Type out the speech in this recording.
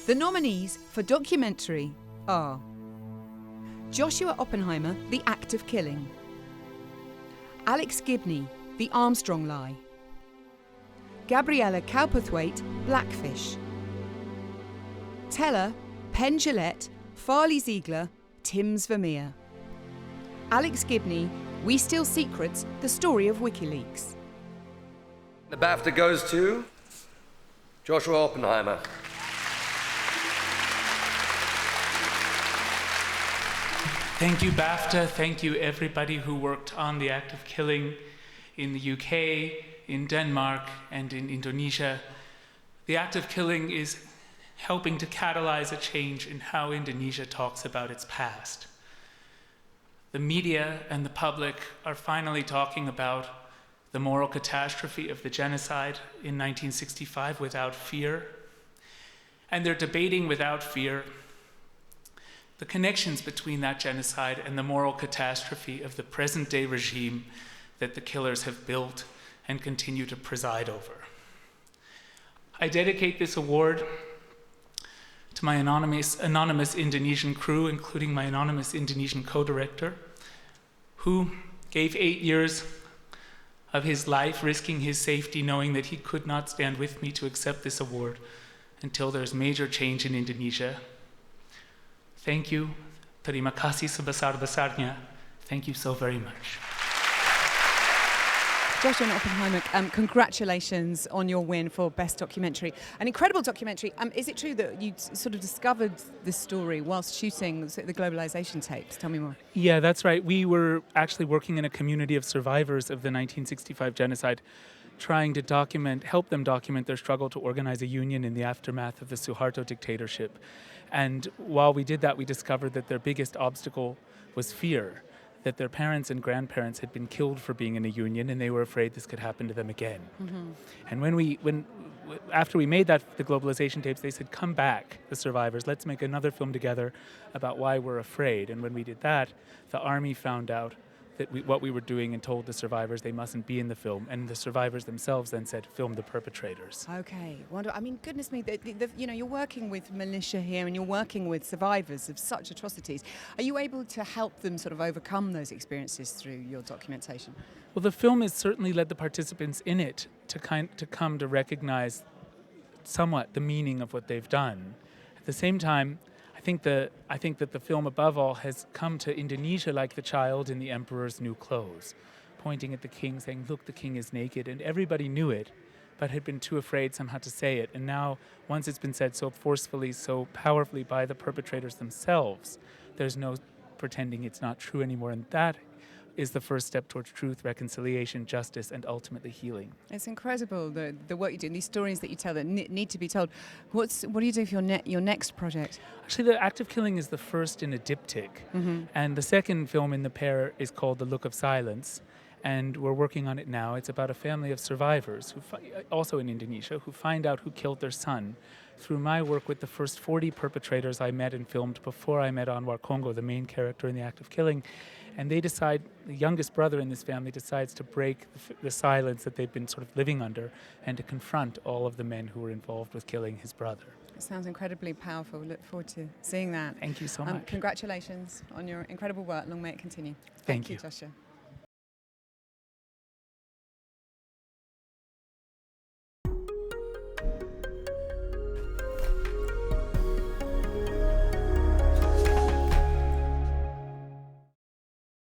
The nominees for documentary are Joshua Oppenheimer, The Act of Killing; Alex Gibney, The Armstrong Lie; Gabriella Cowperthwaite, Blackfish; Teller, Penn Jillette, Farley Ziegler, Tim's Vermeer; Alex Gibney, We Steal Secrets, The Story of WikiLeaks. The BAFTA goes to Joshua Oppenheimer. Thank you, BAFTA. Thank you, everybody who worked on The Act of Killing in the UK, in Denmark, and in Indonesia. The Act of Killing is helping to catalyze a change in how Indonesia talks about its past. The media and the public are finally talking about the moral catastrophe of the genocide in 1965 without fear. And they're debating without fear the connections between that genocide and the moral catastrophe of the present-day regime that the killers have built and continue to preside over. I dedicate this award to my anonymous Indonesian crew, including my anonymous Indonesian co-director, who gave 8 years of his life risking his safety, knowing that he could not stand with me to accept this award until there's major change in Indonesia. Thank you. Terima kasih sebesar-besarnya. Thank you so very much. Joshua Oppenheimer, congratulations on your win for Best Documentary. An incredible documentary. Is it true that you sort of discovered this story whilst shooting the globalization tapes? Tell me more. Yeah, that's right. We were actually working in a community of survivors of the 1965 genocide, trying to help them document their struggle to organize a union in the aftermath of the Suharto dictatorship. And while we did that, we discovered that their biggest obstacle was fear, that their parents and grandparents had been killed for being in a union, and they were afraid this could happen to them again. Mm-hmm. And after we made the globalization tapes, they said, come back, the survivors, let's make another film together about why we're afraid. And when we did that, the army found out that what we were doing and told the survivors they mustn't be in the film. And the survivors themselves then said, film the perpetrators. Okay, I mean, goodness me, you're working with militia here and you're working with survivors of such atrocities. Are you able to help them sort of overcome those experiences through your documentation? Well, the film has certainly led the participants in it to come to recognize somewhat the meaning of what they've done. At the same time, I think that the film, above all, has come to Indonesia like the child in the emperor's new clothes, pointing at the king, saying, look, the king is naked. And everybody knew it, but had been too afraid somehow to say it. And now, once it's been said so forcefully, so powerfully by the perpetrators themselves, there's no pretending it's not true anymore. And that is the first step towards truth, reconciliation, justice, and ultimately healing. It's incredible, the work you do, and these stories that you tell that need to be told. What do you do for your next project? Actually, The Act of Killing is the first in a diptych, and the second film in the pair is called The Look of Silence, and we're working on it now. It's about a family of survivors, also in Indonesia, who find out who killed their son through my work with the first 40 perpetrators I met and filmed before I met Anwar Congo, the main character in The Act of Killing. And they decide, the youngest brother in this family decides to break the silence that they've been sort of living under and to confront all of the men who were involved with killing his brother. It sounds incredibly powerful. Look forward to seeing that. Thank you so much. Congratulations on your incredible work. Long may it continue. Thank you, Joshua.